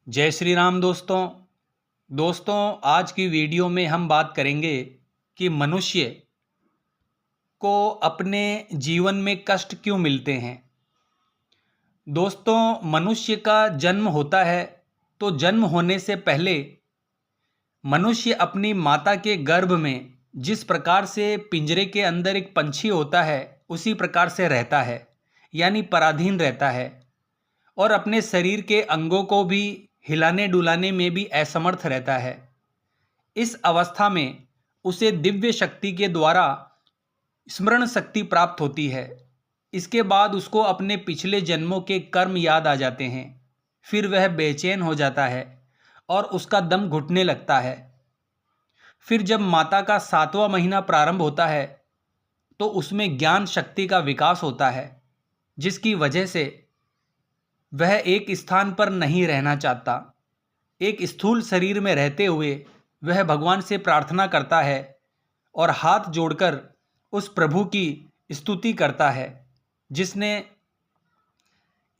जय श्री राम दोस्तों आज की वीडियो में हम बात करेंगे कि मनुष्य को अपने जीवन में कष्ट क्यों मिलते हैं। दोस्तों, मनुष्य का जन्म होता है तो जन्म होने से पहले मनुष्य अपनी माता के गर्भ में जिस प्रकार से पिंजरे के अंदर एक पंछी होता है उसी प्रकार से रहता है, यानी पराधीन रहता है और अपने शरीर के अंगों को भी हिलाने डुलाने में भी असमर्थ रहता है। इस अवस्था में उसे दिव्य शक्ति के द्वारा स्मरण शक्ति प्राप्त होती है। इसके बाद उसको अपने पिछले जन्मों के कर्म याद आ जाते हैं। फिर वह बेचैन हो जाता है और उसका दम घुटने लगता है। फिर जब माता का 7वां महीना प्रारंभ होता है तो उसमें ज्ञान शक्ति का विकास होता है, जिसकी वजह से वह एक स्थान पर नहीं रहना चाहता। एक स्थूल शरीर में रहते हुए वह भगवान से प्रार्थना करता है और हाथ जोड़कर उस प्रभु की स्तुति करता है जिसने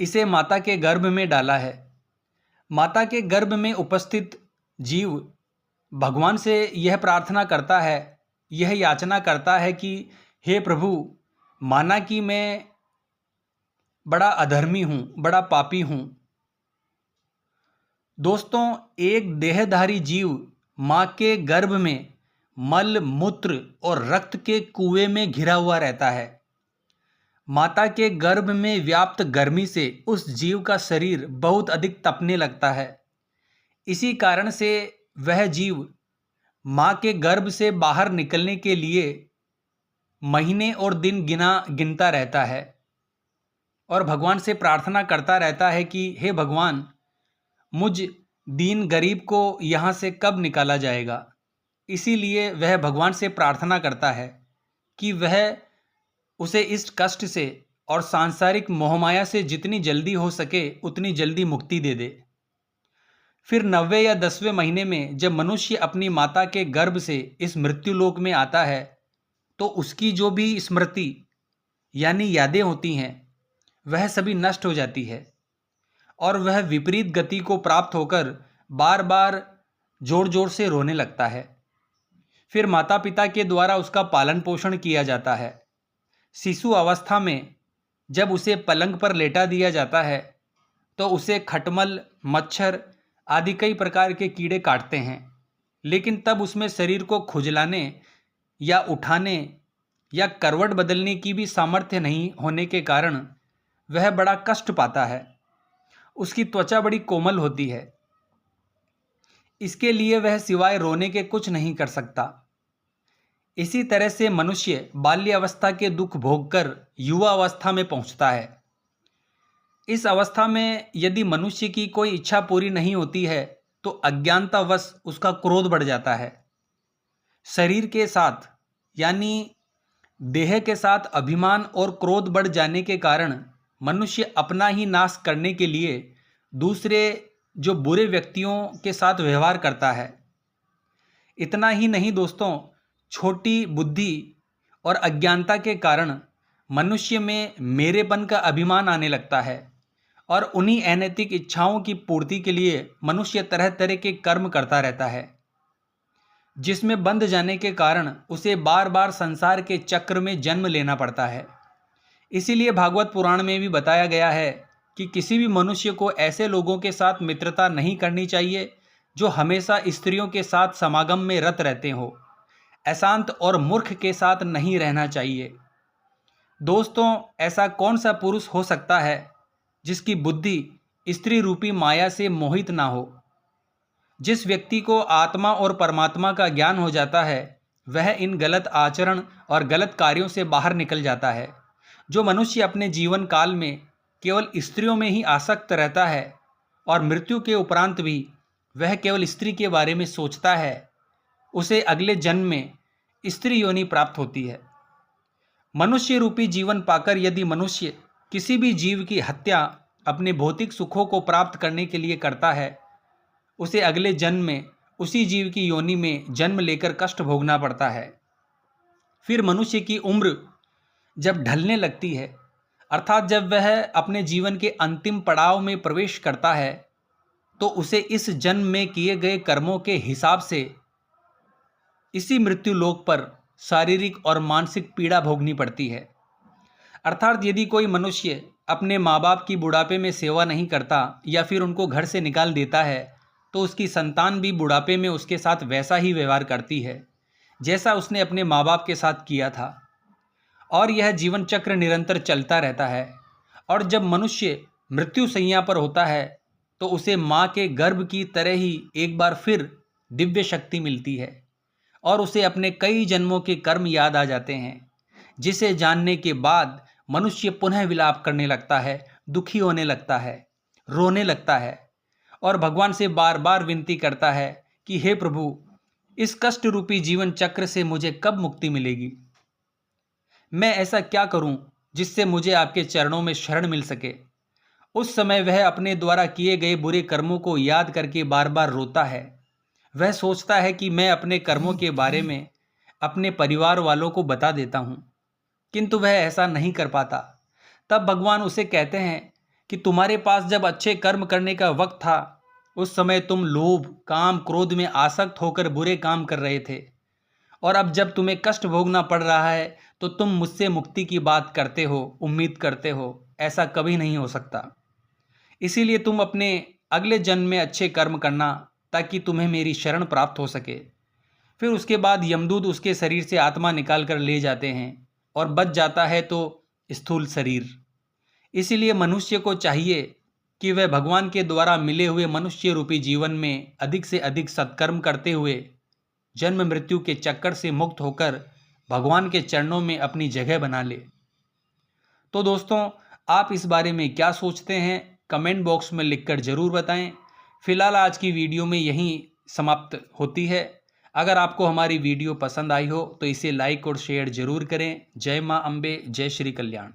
इसे माता के गर्भ में डाला है। माता के गर्भ में उपस्थित जीव भगवान से यह प्रार्थना करता है, यह याचना करता है कि हे प्रभु, माना कि मैं बड़ा अधर्मी हूँ, बड़ा पापी हूँ। दोस्तों, एक देहधारी जीव माँ के गर्भ में मल मूत्र और रक्त के कुएं में घिरा हुआ रहता है। माता के गर्भ में व्याप्त गर्मी से उस जीव का शरीर बहुत अधिक तपने लगता है। इसी कारण से वह जीव माँ के गर्भ से बाहर निकलने के लिए महीने और दिन गिनता रहता है और भगवान से प्रार्थना करता रहता है कि हे भगवान, मुझ दीन गरीब को यहाँ से कब निकाला जाएगा। इसीलिए वह भगवान से प्रार्थना करता है कि वह उसे इस कष्ट से और सांसारिक मोहमाया से जितनी जल्दी हो सके उतनी जल्दी मुक्ति दे दे। फिर 9वें या 10वें महीने में जब मनुष्य अपनी माता के गर्भ से इस मृत्युलोक में आता है तो उसकी जो भी स्मृति यानी यादें होती हैं वह सभी नष्ट हो जाती है और वह विपरीत गति को प्राप्त होकर बार बार जोर जोर से रोने लगता है। फिर माता पिता के द्वारा उसका पालन पोषण किया जाता है। शिशु अवस्था में जब उसे पलंग पर लेटा दिया जाता है तो उसे खटमल, मच्छर आदि कई प्रकार के कीड़े काटते हैं, लेकिन तब उसमें शरीर को खुजलाने या उठाने या करवट बदलने की भी सामर्थ्य नहीं होने के कारण वह बड़ा कष्ट पाता है। उसकी त्वचा बड़ी कोमल होती है, इसके लिए वह सिवाय रोने के कुछ नहीं कर सकता। इसी तरह से मनुष्य बाल्यावस्था के दुख भोगकर युवा अवस्था में पहुंचता है। इस अवस्था में यदि मनुष्य की कोई इच्छा पूरी नहीं होती है तो अज्ञानतावश उसका क्रोध बढ़ जाता है। शरीर के साथ यानी देह के साथ अभिमान और क्रोध बढ़ जाने के कारण मनुष्य अपना ही नाश करने के लिए दूसरे जो बुरे व्यक्तियों के साथ व्यवहार करता है। इतना ही नहीं दोस्तों, छोटी बुद्धि और अज्ञानता के कारण मनुष्य में मेरेपन का अभिमान आने लगता है और उन्हीं अनैतिक इच्छाओं की पूर्ति के लिए मनुष्य तरह तरह के कर्म करता रहता है, जिसमें बंध जाने के कारण उसे बार बार संसार के चक्र में जन्म लेना पड़ता है। इसीलिए भागवत पुराण में भी बताया गया है कि किसी भी मनुष्य को ऐसे लोगों के साथ मित्रता नहीं करनी चाहिए जो हमेशा स्त्रियों के साथ समागम में रत रहते हो। अशांत और मूर्ख के साथ नहीं रहना चाहिए। दोस्तों, ऐसा कौन सा पुरुष हो सकता है जिसकी बुद्धि स्त्री रूपी माया से मोहित ना हो। जिस व्यक्ति को आत्मा और परमात्मा का ज्ञान हो जाता है वह इन गलत आचरण और गलत कार्यों से बाहर निकल जाता है। जो मनुष्य अपने जीवन काल में केवल स्त्रियों में ही आसक्त रहता है और मृत्यु के उपरांत भी वह केवल स्त्री के बारे में सोचता है, उसे अगले जन्म में स्त्री योनि प्राप्त होती है। मनुष्य रूपी जीवन पाकर यदि मनुष्य किसी भी जीव की हत्या अपने भौतिक सुखों को प्राप्त करने के लिए करता है, उसे अगले जन्म में उसी जीव की योनि में जन्म लेकर कष्ट भोगना पड़ता है। फिर मनुष्य की उम्र जब ढलने लगती है, अर्थात जब वह अपने जीवन के अंतिम पड़ाव में प्रवेश करता है, तो उसे इस जन्म में किए गए कर्मों के हिसाब से इसी मृत्यु लोक पर शारीरिक और मानसिक पीड़ा भोगनी पड़ती है। अर्थात यदि कोई मनुष्य अपने माँ बाप की बुढ़ापे में सेवा नहीं करता या फिर उनको घर से निकाल देता है, तो उसकी संतान भी बुढ़ापे में उसके साथ वैसा ही व्यवहार करती है जैसा उसने अपने माँ बाप के साथ किया था, और यह जीवन चक्र निरंतर चलता रहता है। और जब मनुष्य मृत्यु शैया पर होता है तो उसे माँ के गर्भ की तरह ही एक बार फिर दिव्य शक्ति मिलती है और उसे अपने कई जन्मों के कर्म याद आ जाते हैं, जिसे जानने के बाद मनुष्य पुनः विलाप करने लगता है, दुखी होने लगता है, रोने लगता है और भगवान से बार बार विनती करता है कि हे प्रभु, इस कष्ट रूपी जीवन चक्र से मुझे कब मुक्ति मिलेगी। मैं ऐसा क्या करूं जिससे मुझे आपके चरणों में शरण मिल सके। उस समय वह अपने द्वारा किए गए बुरे कर्मों को याद करके बार बार रोता है। वह सोचता है कि मैं अपने कर्मों के बारे में अपने परिवार वालों को बता देता हूँ, किंतु वह ऐसा नहीं कर पाता। तब भगवान उसे कहते हैं कि तुम्हारे पास जब अच्छे कर्म करने का वक्त था, उस समय तुम लोभ, काम, क्रोध में आसक्त होकर बुरे काम कर रहे थे, और अब जब तुम्हें कष्ट भोगना पड़ रहा है तो तुम मुझसे मुक्ति की बात करते हो, उम्मीद करते हो। ऐसा कभी नहीं हो सकता। इसीलिए तुम अपने अगले जन्म में अच्छे कर्म करना, ताकि तुम्हें मेरी शरण प्राप्त हो सके। फिर उसके बाद यमदूत उसके शरीर से आत्मा निकाल कर ले जाते हैं और बच जाता है तो स्थूल शरीर। इसीलिए मनुष्य को चाहिए कि वह भगवान के द्वारा मिले हुए मनुष्य रूपी जीवन में अधिक से अधिक सत्कर्म करते हुए जन्म मृत्यु के चक्कर से मुक्त होकर भगवान के चरणों में अपनी जगह बना ले। तो दोस्तों, आप इस बारे में क्या सोचते हैं, कमेंट बॉक्स में लिखकर ज़रूर बताएं। फिलहाल आज की वीडियो में यहीं समाप्त होती है। अगर आपको हमारी वीडियो पसंद आई हो तो इसे लाइक और शेयर ज़रूर करें। जय मां अम्बे, जय श्री कल्याण।